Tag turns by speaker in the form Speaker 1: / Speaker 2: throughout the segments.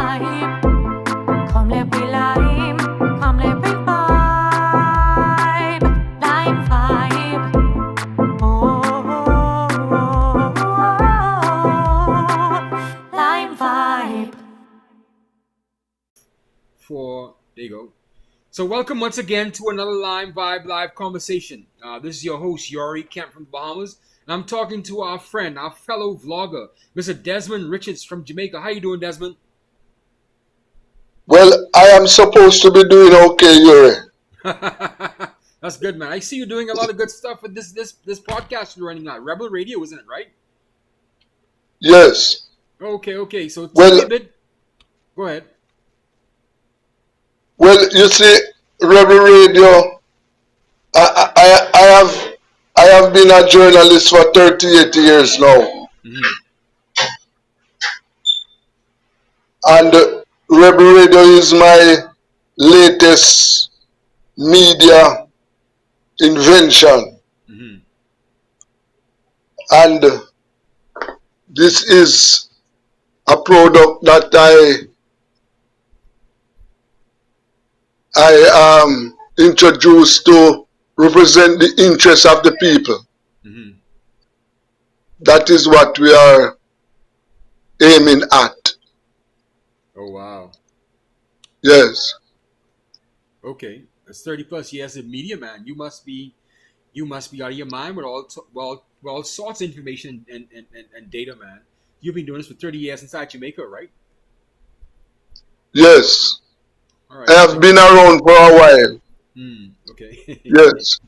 Speaker 1: vibe. Come let we lime, come let we vibe. Lime vibe. Lime vibe.
Speaker 2: There you go. So welcome once again to another Lime Vibe live conversation. This is your host Yori Kemp from the Bahamas, and I'm talking to our friend, our fellow vlogger, Mr. Desmond Richards from Jamaica. How you doing, Desmond?
Speaker 3: Well, I am supposed to be doing okay, Yuri.
Speaker 2: That's good, man. I see you doing a lot of good stuff with this podcast you're running now. Rebel Radio, isn't it, right?
Speaker 3: Yes.
Speaker 2: Okay. So tell me a bit. Go ahead.
Speaker 3: Well, you see, Rebel Radio, I have been a journalist for 38 years now.
Speaker 2: Mm-hmm.
Speaker 3: And Rebel Radio is my latest media invention.
Speaker 2: Mm-hmm.
Speaker 3: And this is a product that I introduced to represent the interests of the people.
Speaker 2: Mm-hmm.
Speaker 3: That is what we are aiming at.
Speaker 2: Oh, wow.
Speaker 3: Yes.
Speaker 2: Okay. That's 30 plus years of media, man. You must be out of your mind with all sorts of information and data, man. You've been doing this for 30 years inside Jamaica, right?
Speaker 3: Yes.
Speaker 2: All right.
Speaker 3: I have been around for a while.
Speaker 2: Okay.
Speaker 3: Yes.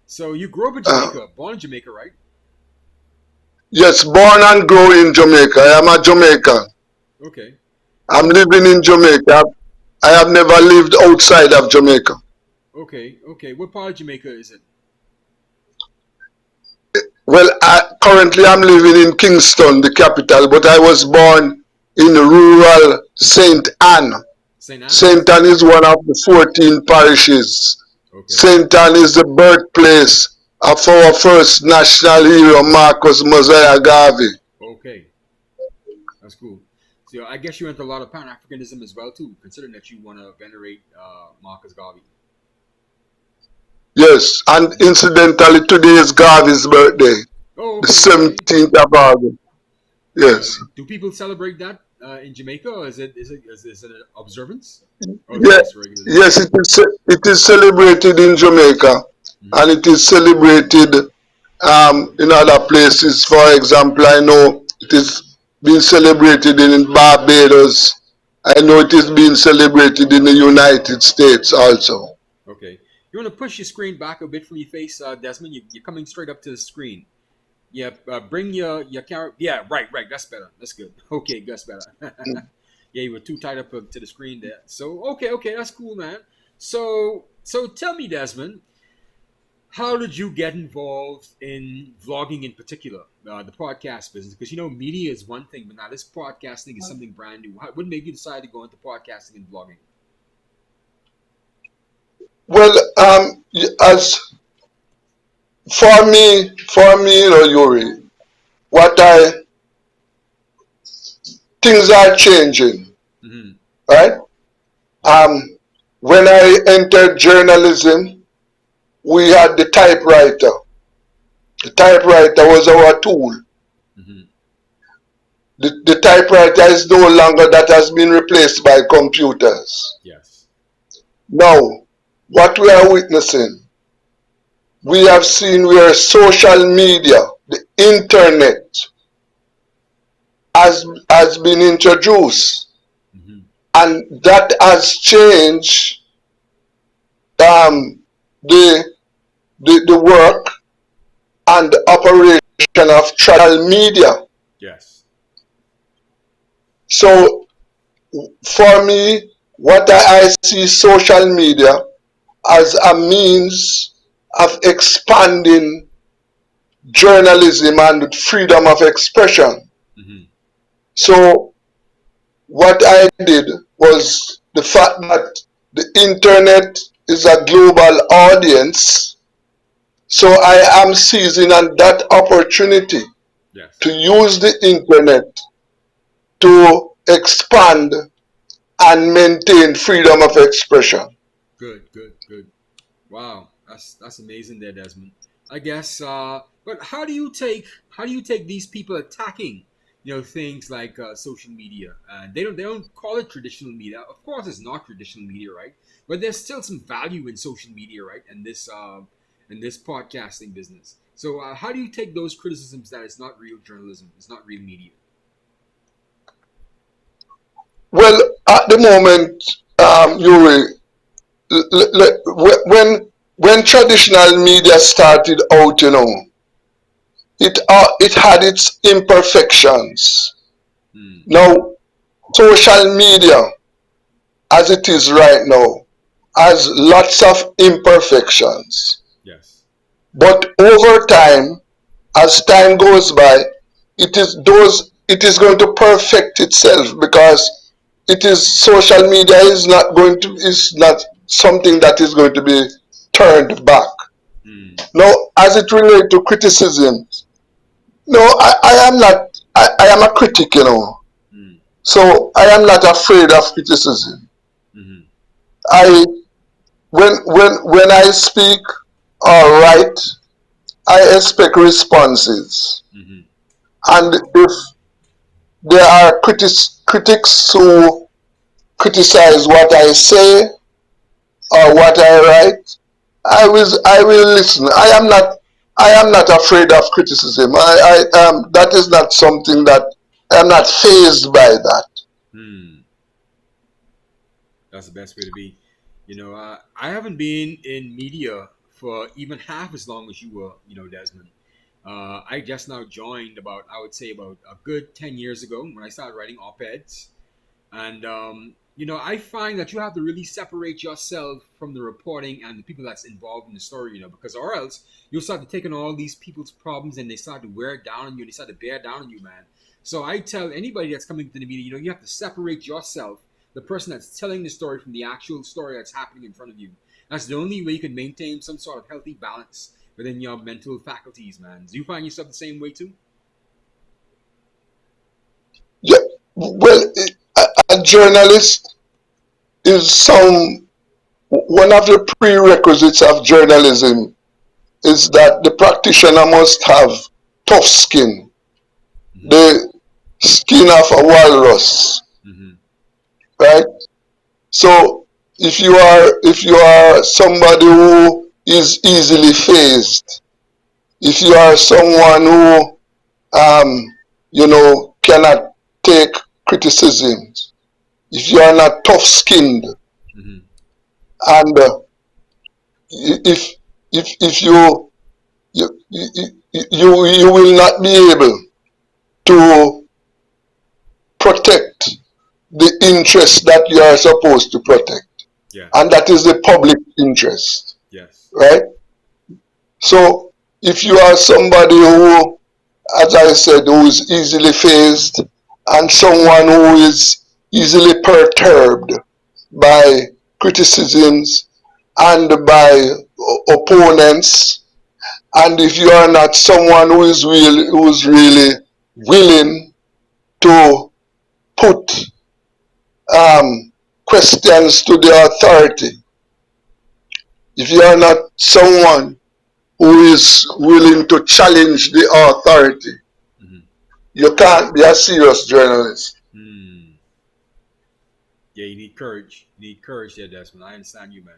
Speaker 2: So you grew up in Jamaica, born in Jamaica, right?
Speaker 3: Yes, born and grew in Jamaica. I am a Jamaican.
Speaker 2: Okay.
Speaker 3: I'm living in Jamaica. I have never lived outside of Jamaica.
Speaker 2: Okay. What part of Jamaica is it?
Speaker 3: Well, currently I'm living in Kingston, the capital, but I was born in rural St. Anne. St. Anne is one of the 14 parishes. Okay. St. Anne is the birthplace of our first national hero, Marcus Mosiah Garvey.
Speaker 2: Okay. That's cool. So I guess you went to a lot of Pan-Africanism as well, too, considering that you want to venerate Marcus Garvey.
Speaker 3: Yes, and incidentally, today is Garvey's birthday.
Speaker 2: Oh, okay.
Speaker 3: The 17th of August. Yes.
Speaker 2: Do people celebrate that in Jamaica, or is it an observance?
Speaker 3: Yes, it is celebrated in Jamaica, and it is celebrated in other places. For example, I know it is being celebrated in Barbados. I know it is being celebrated in the United States also.
Speaker 2: Okay. You want to push your screen back a bit from your face, Desmond? You're coming straight up to the screen. Yeah, bring your camera. Yeah, right. That's better. That's good. Okay, that's better. Yeah, you were too tight up to the screen there. So, okay, that's cool, man. So tell me, Desmond, how did you get involved in vlogging in particular, the podcast business? Because, media is one thing, but now this podcasting is something brand new. What made you decide to go into podcasting and vlogging?
Speaker 3: Well, as for me, Yuri, things are changing, right? When I entered journalism, we had the typewriter. The typewriter was our tool. The typewriter is no longer, that has been replaced by computers.
Speaker 2: Yes.
Speaker 3: Now, what we are witnessing, we have seen where social media, the internet, has been introduced, and that has changed the work and the operation of traditional media.
Speaker 2: Yes.
Speaker 3: So, for me, what I see social media as a means of expanding journalism and freedom of expression. So what I did was the fact that the internet is a global audience, so I am seizing on that opportunity to use the internet to expand and maintain freedom of expression.
Speaker 2: Good, good, good. Wow, that's amazing there, Desmond. I guess. But how do you take these people attacking, things like social media? And they don't call it traditional media. Of course, it's not traditional media, right? But there's still some value in social media, right? And this podcasting business. So how do you take those criticisms that it's not real journalism, it's not real media?
Speaker 3: Well, at the moment, Yuri, when traditional media started out, it had its imperfections.
Speaker 2: Hmm.
Speaker 3: Now, social media, as it is right now, has lots of imperfections.
Speaker 2: Yes.
Speaker 3: But over time, as time goes by, it is going to perfect itself, because it is social media is not something that is going to be turned back.
Speaker 2: Hmm.
Speaker 3: Now, as it relates to criticism, no, I am not. I am a critic,
Speaker 2: Hmm.
Speaker 3: so I am not afraid of criticism.
Speaker 2: Hmm.
Speaker 3: I when I speak or write, I expect responses.
Speaker 2: Hmm.
Speaker 3: And if there are critics who criticize what I say or what I write, I will listen. I am not afraid of criticism. That is not something that I am not fazed by that.
Speaker 2: Hmm. That's the best way to be. I haven't been in media for even half as long as you were, Desmond. I just now joined about, I would say, about a good 10 years ago when I started writing op eds. And, I find that you have to really separate yourself from the reporting and the people that's involved in the story, because or else you'll start to take on all these people's problems and they start to wear down on you, they start to bear down on you, man. So I tell anybody that's coming to the media, you have to separate yourself, the person that's telling the story, from the actual story that's happening in front of you. That's the only way you can maintain some sort of healthy balance within your mental faculties, man. Do you find yourself the same way too?
Speaker 3: Yeah, well, a journalist is one of the prerequisites of journalism is that the practitioner must have tough skin,
Speaker 2: Mm-hmm.
Speaker 3: the skin of a walrus,
Speaker 2: Mm-hmm.
Speaker 3: right? So if you are somebody who is easily phased, if you are someone who cannot take criticisms, if you are not tough skinned,
Speaker 2: Mm-hmm.
Speaker 3: and if if you will not be able to protect the interest that you are supposed to protect,
Speaker 2: Yes.
Speaker 3: and that is the public interest,
Speaker 2: Yes.
Speaker 3: right? So if you are somebody who, as I said, who is easily phased, and someone who is easily perturbed by criticisms and by opponents, and if you are not someone who is really willing to put questions to the authority, if you are not someone who is willing to challenge the authority,
Speaker 2: Mm-hmm.
Speaker 3: you can't be a serious journalist.
Speaker 2: Hmm. Yeah, you need courage. You need courage there, Desmond. I understand you, man.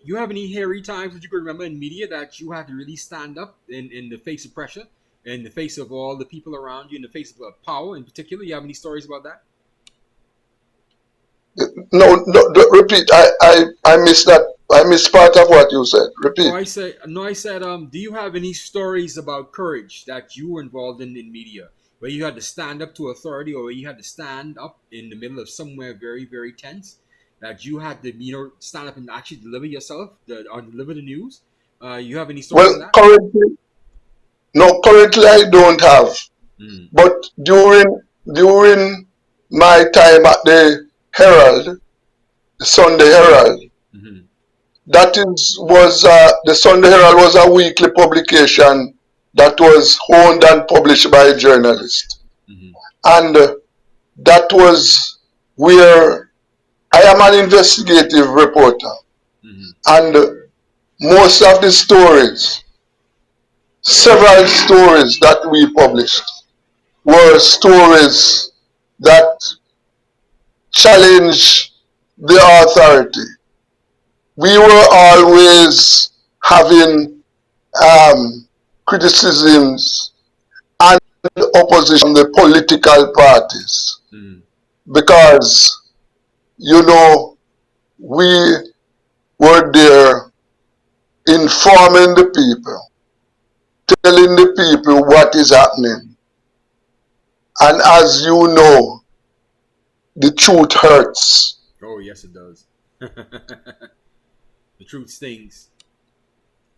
Speaker 2: You have any hairy times that you can remember in media that you had to really stand up in the face of pressure, in the face of all the people around you, in the face of power in particular? You have any stories about that?
Speaker 3: No, no, repeat. I missed that. I missed part of what you said.
Speaker 2: Oh,
Speaker 3: Repeat.
Speaker 2: I said no. I said, do you have any stories about courage that you were involved in media, where you had to stand up to authority, or where you had to stand up in the middle of somewhere very, very tense, that you had to, stand up and actually deliver yourself, or deliver the news? You have any stories of
Speaker 3: Well,
Speaker 2: that?
Speaker 3: currently, no, currently I don't have.
Speaker 2: Mm.
Speaker 3: But during my time at the Herald, the Sunday Herald,
Speaker 2: Mm-hmm.
Speaker 3: the Sunday Herald was a weekly publication that was owned and published by a journalist,
Speaker 2: Mm-hmm.
Speaker 3: and that was where I am an investigative reporter,
Speaker 2: Mm-hmm.
Speaker 3: and most of the stories, several stories that we published, were stories that challenge the authority. We were always having criticisms and opposition from the political parties
Speaker 2: Mm-hmm.
Speaker 3: because, you know, we were there informing the people, telling the people what is happening. And as you know, the truth hurts.
Speaker 2: Oh yes, it does. The truth stings,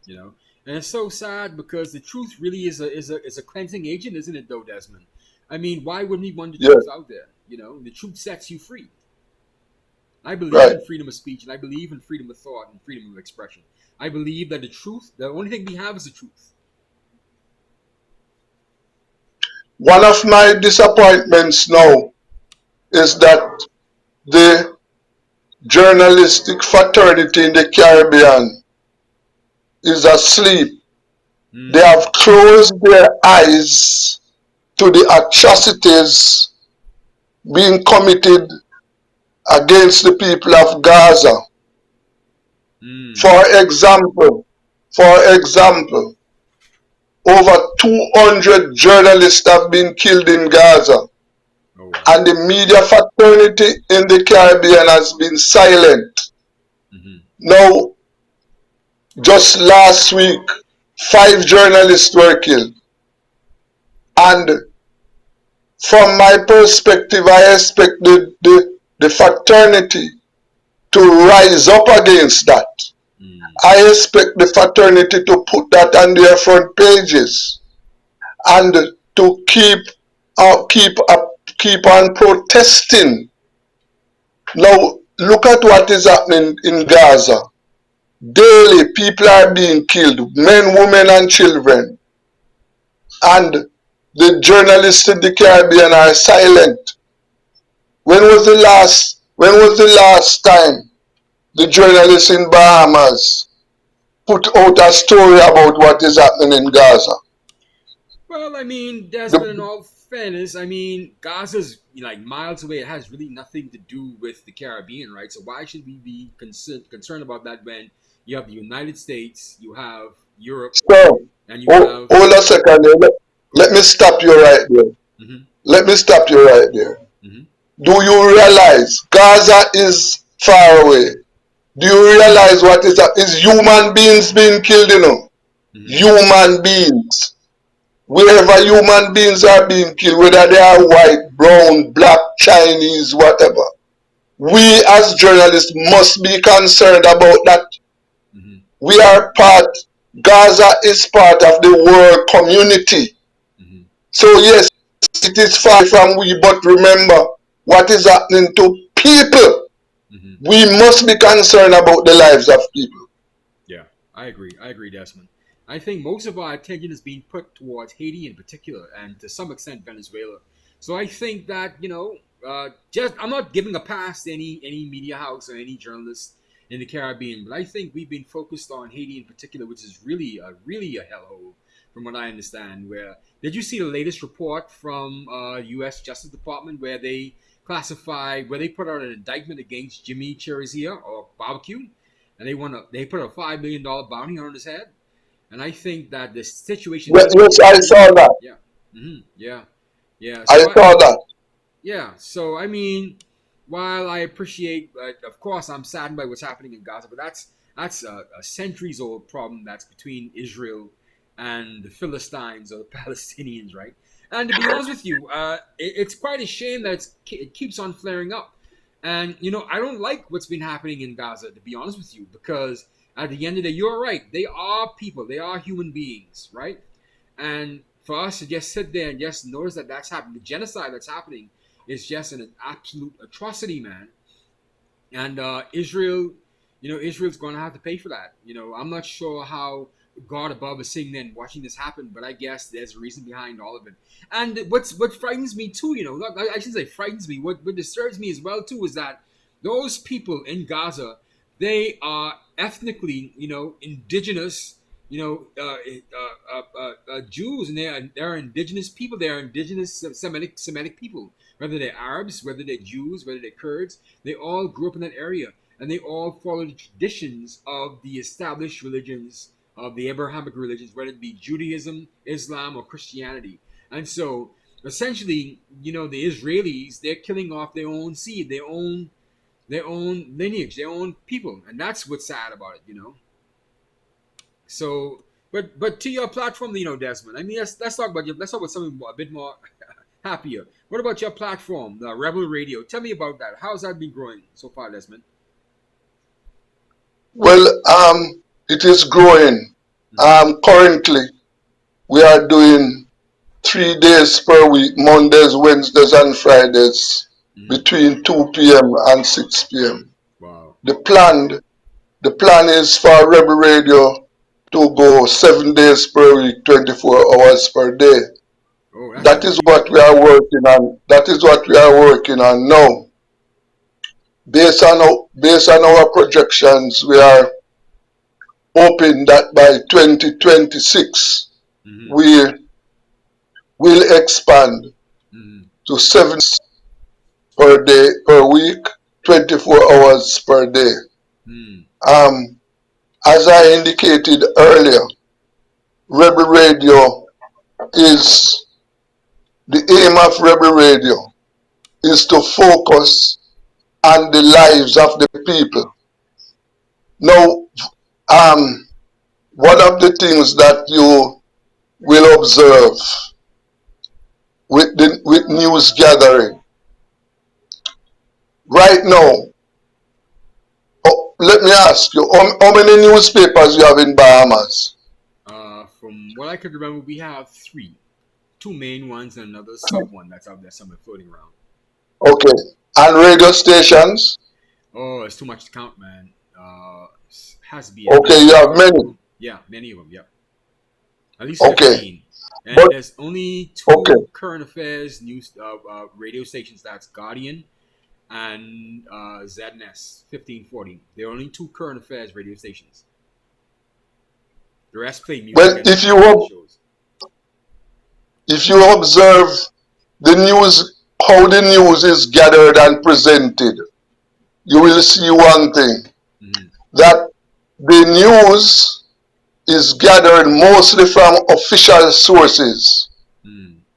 Speaker 2: you know, and it's so sad because the truth really is a cleansing agent, isn't it, though, Desmond? I mean, why wouldn't we want the
Speaker 3: Yes,
Speaker 2: truth out there? You know, the truth sets you free. I believe
Speaker 3: right.
Speaker 2: in freedom of speech, and I believe in freedom of thought and freedom of expression. I believe that the truth, the only thing we have is the truth.
Speaker 3: One of my disappointments now is that the journalistic fraternity in the Caribbean is asleep. They
Speaker 2: Mm.
Speaker 3: have closed their eyes to the atrocities being committed against the people of Gaza.
Speaker 2: Mm.
Speaker 3: For example, over 200 journalists have been killed in Gaza,
Speaker 2: Oh wow.
Speaker 3: and the media fraternity in the Caribbean has been silent.
Speaker 2: Mm-hmm.
Speaker 3: Now, just last week, 5 journalists were killed. And from my perspective, I expect the fraternity to rise up against that.
Speaker 2: Mm.
Speaker 3: I expect the fraternity to put that on their front pages and to keep on protesting. Now, look at what is happening in Gaza. Daily, people are being killed, men, women, and children. And the journalists in the Caribbean are silent. When was the last time the journalists in Bahamas put out a story about what is happening in Gaza?
Speaker 2: Well, I mean,
Speaker 3: The,
Speaker 2: Desmond, in all fairness, I mean, Gaza's like miles away. It has really nothing to do with the Caribbean, right? So why should we be concerned about that when you have the United States, you have Europe,
Speaker 3: so,
Speaker 2: and you have
Speaker 3: hold a second.
Speaker 2: go
Speaker 3: Let
Speaker 2: ahead.
Speaker 3: me stop you right there.
Speaker 2: Mm-hmm.
Speaker 3: Let me stop you right there.
Speaker 2: Mm-hmm.
Speaker 3: Do you realize Gaza is far away? Do you realize what is human beings being killed, you know?
Speaker 2: Mm-hmm.
Speaker 3: Human beings. Wherever human beings are being killed, whether they are white, brown, black, Chinese, whatever. We as journalists must be concerned about that.
Speaker 2: Mm-hmm.
Speaker 3: We are part, Gaza is part of the world community.
Speaker 2: Mm-hmm.
Speaker 3: So yes, it is far from we, but remember what is happening to people.
Speaker 2: Mm-hmm.
Speaker 3: We must be concerned about the lives of people.
Speaker 2: Yeah, I agree. I agree, Desmond. I think most of our attention is being put towards Haiti in particular, and to some extent Venezuela. So I think that just I'm not giving a pass to any media house or any journalist in the Caribbean, but I think we've been focused on Haiti in particular, which is really a hellhole, from what I understand. Where did you see the latest report from U.S. Justice Department where they put out an indictment against Jimmy Chirizia or Barbecue, and they put a $5 million bounty on his head. And I think that the situation in Haiti
Speaker 3: Yes,
Speaker 2: is
Speaker 3: I
Speaker 2: really,
Speaker 3: saw that.
Speaker 2: yeah. Yeah, yeah.
Speaker 3: I saw that.
Speaker 2: Yeah. So I mean, while I appreciate, of course, I'm saddened by what's happening in Gaza, but that's a centuries old problem that's between Israel and the Philistines or the Palestinians, right? And to be honest with you, it's quite a shame that it keeps on flaring up. And I don't like what's been happening in Gaza, to be honest with you, because at the end of the day, you're right. They are people. They are human beings, right? And for us to just sit there and just notice that that's happening, the genocide that's happening is just an absolute atrocity, man. And Israel's going to have to pay for that. I'm not sure how God above is sitting there and watching this happen, but I guess there's a reason behind all of it. And what frightens me too, I shouldn't say frightens me. What disturbs me as well too is that those people in Gaza, they are ethnically, indigenous, Jews, and they're indigenous people. They are indigenous Semitic people. Whether they're Arabs, whether they're Jews, whether they're Kurds, they all grew up in that area, and they all follow the traditions of the established religions of the Abrahamic religions, whether it be Judaism, Islam, or Christianity. And so, essentially, the Israelis, they're killing off their own seed, their own lineage, their own people, and that's what's sad about it. So, but to your platform, Desmond. I mean, let's talk about something a bit more happier. What about your platform, the Rebel Radio? Tell me about that. How's that been growing so far, Desmond?
Speaker 3: Well, it is growing. Currently, we are doing 3 days per week, Mondays, Wednesdays, and Fridays, between 2 p.m. and 6 p.m.
Speaker 2: Wow.
Speaker 3: The plan is for Rebel Radio to go 7 days per week, 24 hours per day.
Speaker 2: Oh,
Speaker 3: that is what we are working on. That is what we are working on now. Based on our projections, we are hoping that by 2026 we will expand to 7 per day per week, 24 hours per day. As I indicated earlier, Rebel Radio is the aim of Rebel Radio is to focus on the lives of the people. Now, one of the things that you will observe with news gathering right now, let me ask you, how many newspapers you have in Bahamas?
Speaker 2: From what I could remember, we have 3. 2 main ones and another sub one that's out there somewhere floating around.
Speaker 3: Okay. And radio stations?
Speaker 2: Oh, it's too much to count, man. Has to be.
Speaker 3: Okay, you have many.
Speaker 2: Yeah, many of them, yeah. At least 15. And there's only 2 current affairs news radio stations. That's Guardian and ZNS 1540. There are only 2 current affairs radio stations. The rest play music.
Speaker 3: Well, if you observe the news, how the news is gathered and presented, you will see one thing, that the news is gathered mostly from official sources.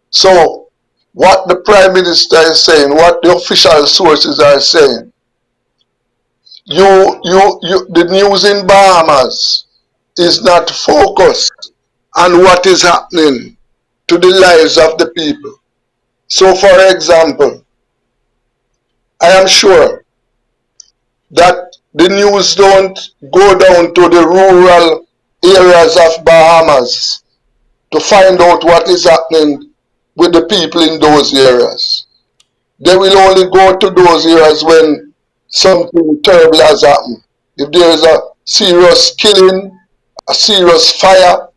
Speaker 3: So what the Prime Minister is saying, what the official sources are saying, the news in Bahamas is not focused on what is happening to the lives of the people. So, for example, I am sure that the news don't go down to the rural areas of Bahamas to find out what is happening with the people in those areas. They will only go to those areas when something terrible has happened. If there is a serious killing, a serious fire,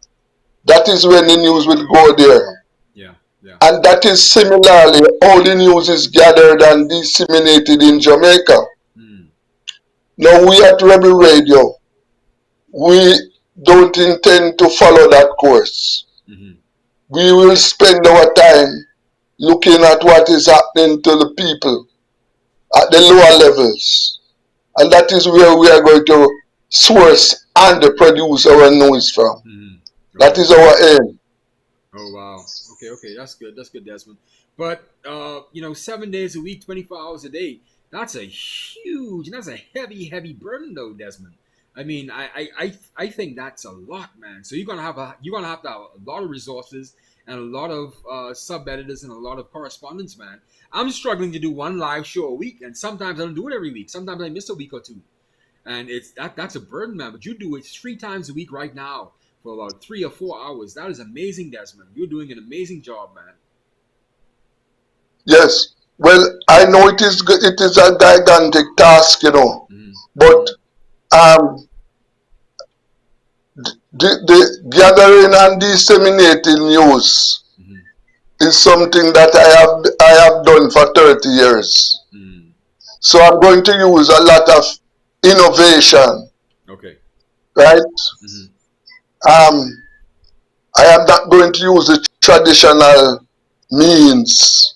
Speaker 3: that is when the news will go there.
Speaker 2: Yeah.
Speaker 3: And that is similarly how the news is gathered and disseminated in Jamaica. Now we at Rebel Radio, we don't intend to follow that course. We will spend our time looking at what is happening to the people at the lower levels. And that is where we are going to source and produce our news from. That is our aim.
Speaker 2: Oh, wow. Okay. That's good, Desmond. But, 7 days a week, 24 hours a day, that's a heavy burden though, Desmond. I mean, I think that's a lot, man. So you're gonna have to have a lot of resources and a lot of sub editors and a lot of correspondence, man. I'm struggling to do 1 live show a week, and sometimes I don't do it every week. Sometimes I miss a week or 2, and that's a burden, man. But you do it 3 times a week right now for about 3 or 4 hours. That is amazing, Desmond. You're doing an amazing job, man.
Speaker 3: Yes. Well, I know it is a gigantic task, but the gathering and disseminating news
Speaker 2: Mm-hmm.
Speaker 3: is something that I have done for 30 years.
Speaker 2: Mm.
Speaker 3: So I'm going to use a lot of innovation,
Speaker 2: Okay.
Speaker 3: right?
Speaker 2: Mm-hmm.
Speaker 3: Um, I am not going to use the traditional means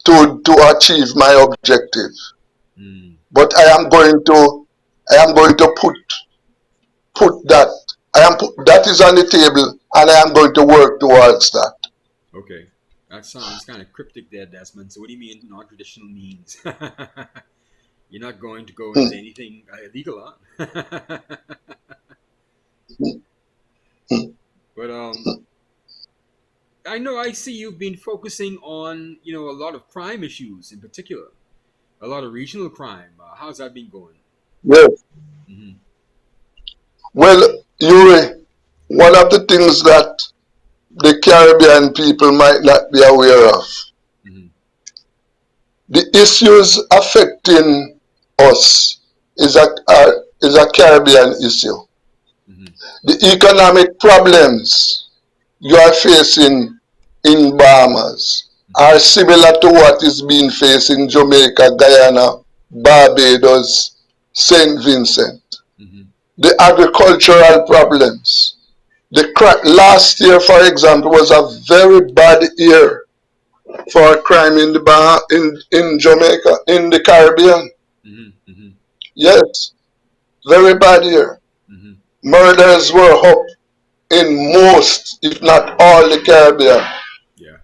Speaker 3: to achieve my objective,
Speaker 2: Mm.
Speaker 3: but I am going to put that that is on the table, and I am going to work towards that.
Speaker 2: Okay. That sounds kind of cryptic there, Desmond. So what do you mean non-traditional means? You're not going to go into
Speaker 3: Hmm,
Speaker 2: anything illegal, huh?
Speaker 3: hmm, hmm.
Speaker 2: But I know I see you've been focusing on a lot of crime issues in particular, a lot of regional crime. How's that been going?
Speaker 3: Yes.
Speaker 2: Mm-hmm.
Speaker 3: Well, Yuri, one of the things that the Caribbean people might not be aware of,
Speaker 2: Mm-hmm.
Speaker 3: the issues affecting us is a Caribbean issue.
Speaker 2: Mm-hmm.
Speaker 3: The economic problems you are facing in Bahamas
Speaker 2: Mm-hmm.
Speaker 3: are similar to what is being faced in Jamaica, Guyana, Barbados, St. Vincent.
Speaker 2: Mm-hmm.
Speaker 3: The agricultural problems. Last year, for example, was a very bad year for crime in Jamaica, in the Caribbean.
Speaker 2: Mm-hmm. Mm-hmm.
Speaker 3: Yes, very bad year.
Speaker 2: Mm-hmm.
Speaker 3: Murders were up in most, if not all, the Caribbean.
Speaker 2: Yeah.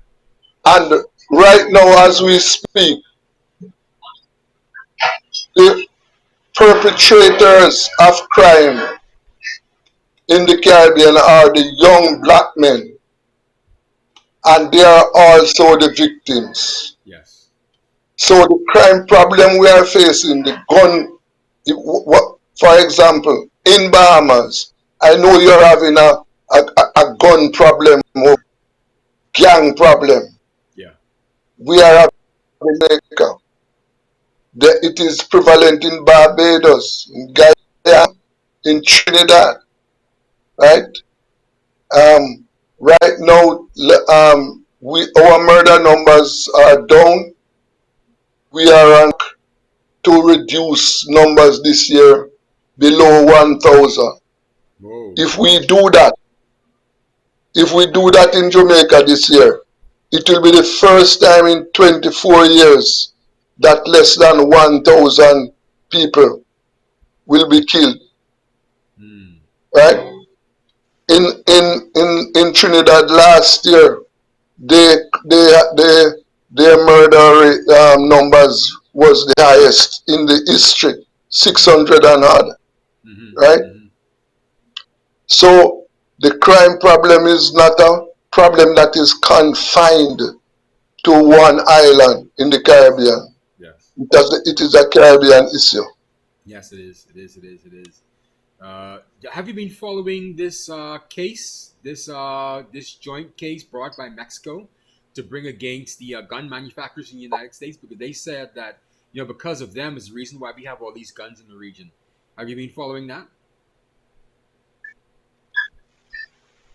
Speaker 3: And right now, as we speak, the perpetrators of crime in the Caribbean are the young black men, and they are also the victims.
Speaker 2: Yes.
Speaker 3: So the crime problem we are facing, the gun, for example, in Bahamas, I know you're having a gun problem or gang problem.
Speaker 2: Yeah.
Speaker 3: We are having in Jamaica. It is prevalent in Barbados, in Guyana, in Trinidad, right? Um, right now, our murder numbers are down. We are on to reduce numbers this year below 1,000.
Speaker 2: Whoa.
Speaker 3: If we do that, if we do that in Jamaica this year, it will be the first time in 24 years that less than 1,000 people will be killed,
Speaker 2: Mm.
Speaker 3: right? In Trinidad last year, they, they, they, their murder numbers was the highest in the history,
Speaker 2: Mm-hmm.
Speaker 3: 600 and odd,
Speaker 2: Mm-hmm.
Speaker 3: right?
Speaker 2: Mm-hmm.
Speaker 3: So the crime problem is not a problem that is confined to one island in the
Speaker 2: Yes.
Speaker 3: Caribbean.
Speaker 2: Yes.
Speaker 3: It is a Caribbean issue.
Speaker 2: Yes, it is. It is. It is. It is. Have you been following this case, this joint case brought by Mexico to bring against the gun manufacturers in the United States? Because they said that because of them is the reason why we have all these guns in the region. Have you been following that?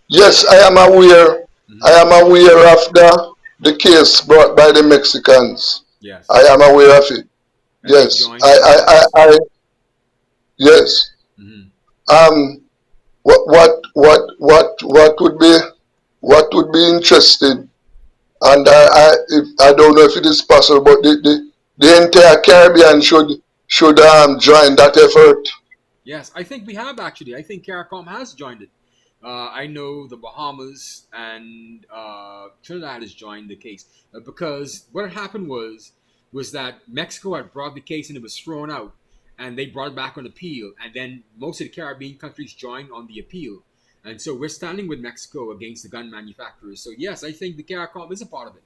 Speaker 3: Yes, I am aware. I
Speaker 2: Mm-hmm.
Speaker 3: am aware of the case brought by the Mexicans. I
Speaker 2: Yes,
Speaker 3: am aware of it.
Speaker 2: and they
Speaker 3: Yes,
Speaker 2: joined forces.
Speaker 3: yes.
Speaker 2: Mm-hmm.
Speaker 3: Um, what would be interesting, and I don't know if it is possible, but the entire Caribbean should join that effort.
Speaker 2: Yes, I think we have actually. I think CARICOM has joined it. I know the Bahamas and Trinidad has joined the case because what had happened was that Mexico had brought the case and it was thrown out, and they brought it back on appeal, and then most of the Caribbean countries joined on the appeal, and so we're standing with Mexico against the gun manufacturers. So yes, I think the CARICOM is a part of it.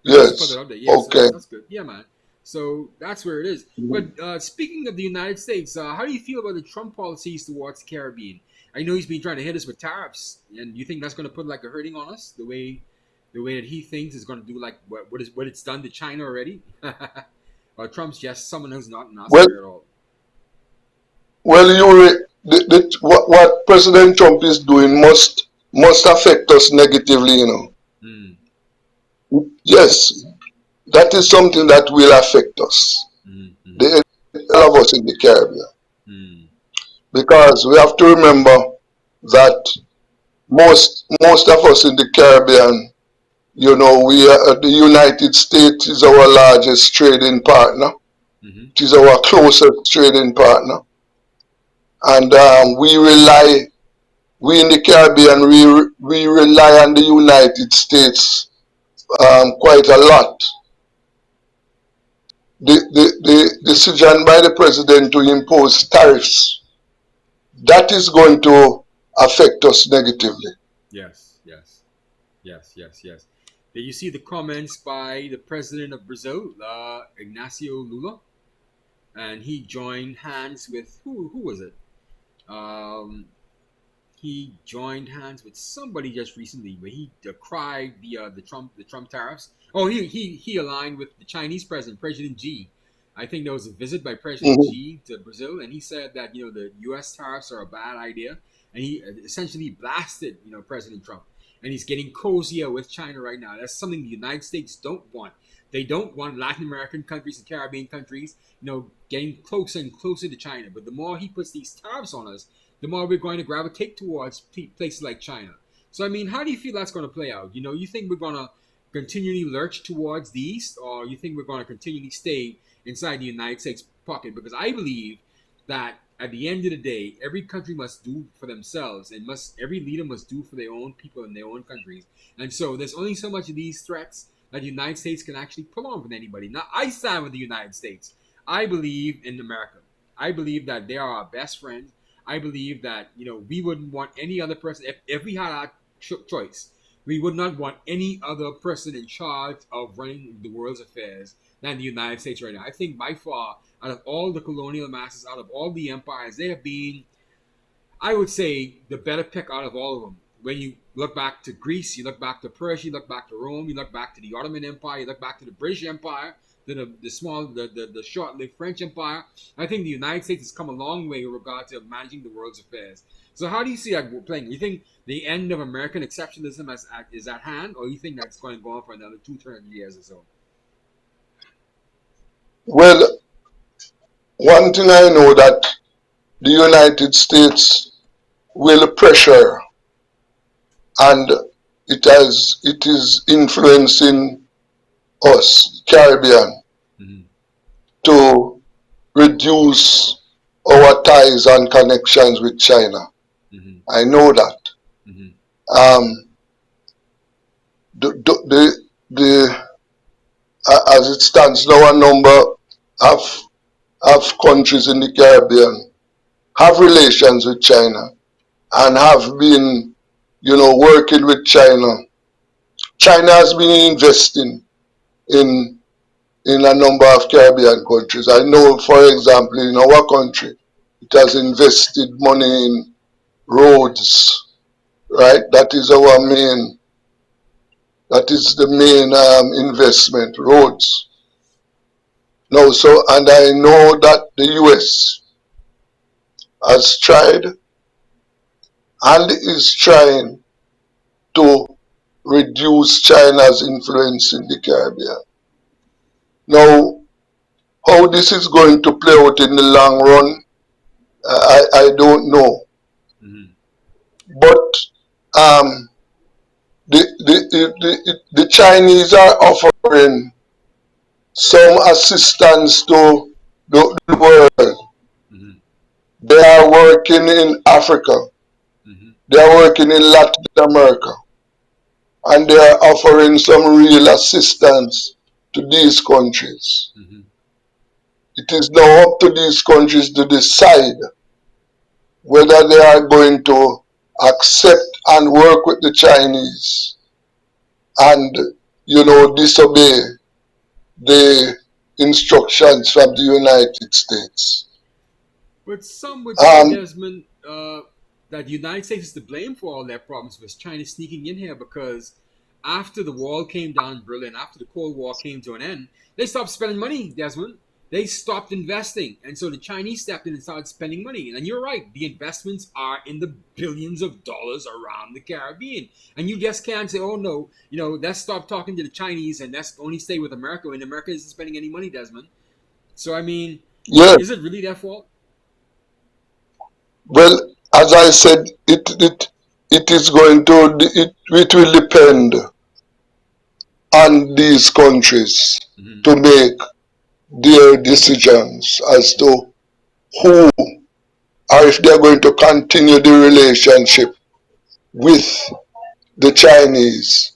Speaker 2: Just to put it
Speaker 3: Yes.
Speaker 2: out there. Yeah, so
Speaker 3: Okay.
Speaker 2: that's good. Yeah, man. So that's where it is. But speaking of the United States, how do you feel about the Trump policies towards the Caribbean? I know he's been trying to hit us with tariffs, and you think that's going to put like a hurting on us the way that he thinks is going to do like what it's done to China already? Or Trump's just someone who's not an
Speaker 3: Well,
Speaker 2: Oscar at all.
Speaker 3: well, Yuri, what President Trump is doing must affect us negatively, you know.
Speaker 2: Mm,
Speaker 3: Yes, that is something that will affect us,
Speaker 2: mm, mm,
Speaker 3: the all of us in the Caribbean,
Speaker 2: mm,
Speaker 3: because we have to remember that most of us in the Caribbean, you know, we are, the United States is our largest trading partner.
Speaker 2: mm-hmm.
Speaker 3: It is our closest trading partner, and we in the Caribbean, we rely on the United States quite a lot. The decision by the president to impose tariffs, that is going to affect us negatively.
Speaker 2: Yes, yes, yes, yes, yes. Did you see the comments by the president of Brazil, Ignacio Lula? And he joined hands with who was it? Um, he joined hands with somebody just recently, where he decried the Trump tariffs. Oh, he aligned with the Chinese president, President Xi. I think there was a visit by President
Speaker 3: Mhm.
Speaker 2: Xi to Brazil, and he said that the U.S. tariffs are a bad idea, and he essentially blasted President Trump, and he's getting cozier with China right now. That's something the United States don't want. They don't want Latin American countries and Caribbean countries, getting closer and closer to China. But the more he puts these tariffs on us, the more we're going to gravitate towards places like China. So, I mean, how do you feel that's going to play out? You think we're going to continually lurch towards the east, or you think we're going to continually stay inside the United States pocket? Because I believe that at the end of the day, every country must do for themselves, and every leader must do for their own people in their own countries. And so, there's only so much of these threats that the United States can actually pull on with anybody. Now, I stand with the United States. I believe in America. I believe that they are our best friends. I believe that we wouldn't want any other person if we had our choice. We would not want any other person in charge of running the world's affairs than the United States right now. I think by far, out of all the colonial masters, out of all the empires, they have been, I would say, the better pick out of all of them. When you look back to Greece, you look back to Persia, you look back to Rome, you look back to the Ottoman Empire, you look back to the British Empire, the short-lived French Empire. I think the United States has come a long way with regard to managing the world's affairs. So how do you see that playing? You think the end of American exceptionalism is at hand, or you think that's going to go on for another 200 years or so?
Speaker 3: Well, one thing I know that the United States will pressure, and it is influencing us, Caribbean,
Speaker 2: Mm-hmm.
Speaker 3: to reduce our ties and connections with China.
Speaker 2: Mm-hmm.
Speaker 3: I know that.
Speaker 2: Mm-hmm.
Speaker 3: Um, the as it stands now, a number of countries in the Caribbean have relations with China and have been, working with China. China has been investing in a number of Caribbean countries. I know, for example, in our country, it has invested money in roads, right? That is the main investment, roads. No, so, and I know that the US has tried and is trying to reduce China's influence in the Caribbean. Now, how this is going to play out in the long run, I don't know.
Speaker 2: Mm-hmm.
Speaker 3: But um, the Chinese are offering some assistance to the world.
Speaker 2: Mm-hmm.
Speaker 3: They are working in Africa.
Speaker 2: Mm-hmm.
Speaker 3: They are working in Latin America. And they are offering some real assistance to these countries.
Speaker 2: Mm-hmm.
Speaker 3: It is now up to these countries to decide whether they are going to accept and work with the Chinese and, disobey the instructions from the United States.
Speaker 2: But some would say,
Speaker 3: Um,
Speaker 2: Desmond, that the United States is to blame for all their problems with China sneaking in here, because after the wall came down in Berlin, after the Cold War came to an end, they stopped spending money, Desmond. they stopped investing. And so the Chinese stepped in and started spending money. And you're right, the investments are in the billions of dollars around the Caribbean. And you just can't say, oh no, let's stop talking to the Chinese and let's only stay with America when America isn't spending any money, Desmond. So, I mean,
Speaker 3: Yeah.
Speaker 2: is it really their fault?
Speaker 3: Well, as I said, it is going to it will depend on these countries
Speaker 2: Mm-hmm.
Speaker 3: to make their decisions as to who or if they are going to continue the relationship with the Chinese.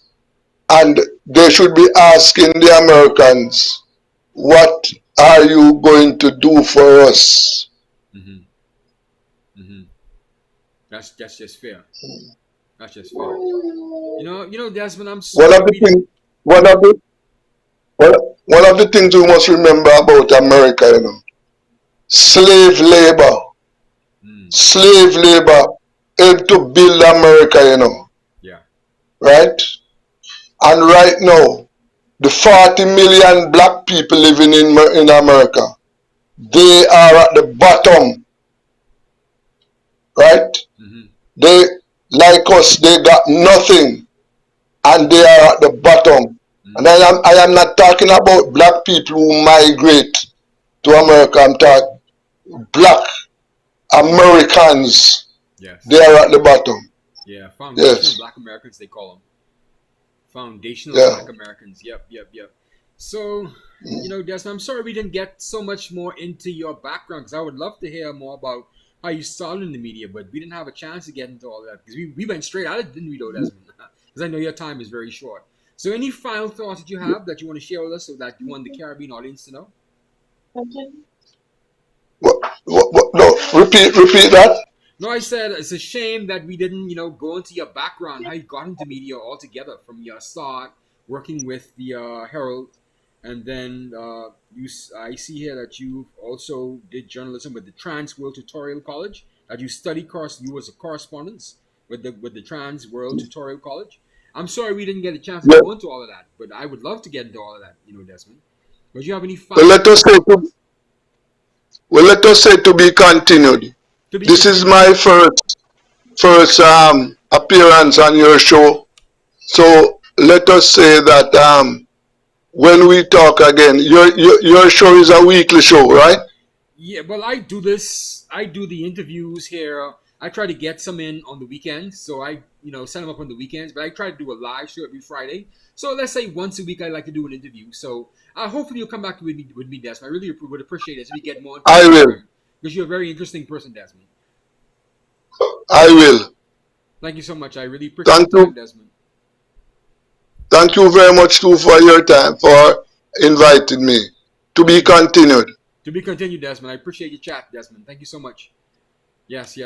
Speaker 3: And they should be asking the Americans, what are you going to do for us?
Speaker 2: Mm-hmm. Mm-hmm. That's just fair. That's just fair. Desmond, I'm
Speaker 3: One
Speaker 2: sorry
Speaker 3: of the
Speaker 2: we
Speaker 3: things,
Speaker 2: didn't.
Speaker 3: one of the one of the things we must remember about America, slave labor,
Speaker 2: Mm,
Speaker 3: slave labor helped to build America,
Speaker 2: yeah.
Speaker 3: right? And right now, the 40 million black people living in America, they are at the bottom, right?
Speaker 2: Mm-hmm.
Speaker 3: They, like us, they got nothing, and they are at the bottom. And
Speaker 2: Mm,
Speaker 3: I am not talking about black people who migrate to America. I'm talking black Americans.
Speaker 2: yes.
Speaker 3: They are at the bottom.
Speaker 2: Yeah. Foundational
Speaker 3: Yes.
Speaker 2: Black Americans, they call them. Foundational
Speaker 3: Yeah.
Speaker 2: Black Americans. Yep. So, Desmond, I'm sorry we didn't get so much more into your background because I would love to hear more about how you started in the media, but we didn't have a chance to get into all that because we went straight at it, didn't we, though, Desmond? Because I know your time is very short. So, any final thoughts that you have that you want to share with us so that you want the Caribbean audience to know?
Speaker 3: No, repeat that.
Speaker 2: No, I said it's a shame that we didn't, go into your background, how you got into media altogether from your start working with the Herald, and then I see here that you also did journalism with the Trans World Tutorial College. That you studied you was a correspondence with the Trans World Tutorial College. I'm sorry we didn't get a chance to
Speaker 3: Yeah.
Speaker 2: go into all of that, but I would love to get into all of that, Desmond. But you have any
Speaker 3: Well,
Speaker 2: final
Speaker 3: let us say
Speaker 2: thoughts for
Speaker 3: to,
Speaker 2: us?
Speaker 3: well, let us say to be continued.
Speaker 2: To be
Speaker 3: This is
Speaker 2: continued.
Speaker 3: my first appearance on your show. So let us say that when we talk again, your show is a weekly show, right?
Speaker 2: Yeah, well, I do this. I do the interviews here. I try to get some in on the weekends, so I, send them up on the weekends. But I try to do a live show every Friday. So let's say once a week, I like to do an interview. So hopefully you'll come back with me, Desmond. I really would appreciate it as we get more into
Speaker 3: I
Speaker 2: your
Speaker 3: will.
Speaker 2: program because you're a very interesting person, Desmond.
Speaker 3: I will.
Speaker 2: Thank you so much. I really appreciate
Speaker 3: Thank
Speaker 2: your time,
Speaker 3: you.
Speaker 2: Desmond.
Speaker 3: Thank you very much too for your time for inviting me. To be
Speaker 2: Thank you.
Speaker 3: continued.
Speaker 2: To be continued, Desmond. I appreciate your chat, Desmond. Thank you so much. Yes.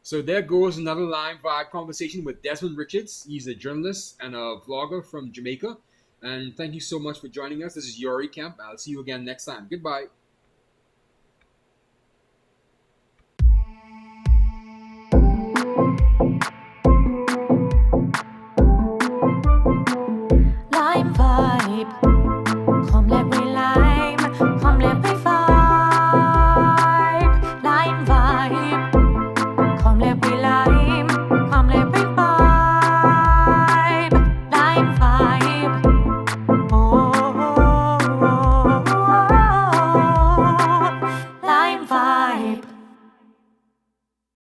Speaker 2: So there goes another live vibe conversation with Desmond Richards. He's a journalist and a vlogger from Jamaica. And thank you so much for joining us. This is Yori Kemp. I'll see you again next time. Goodbye.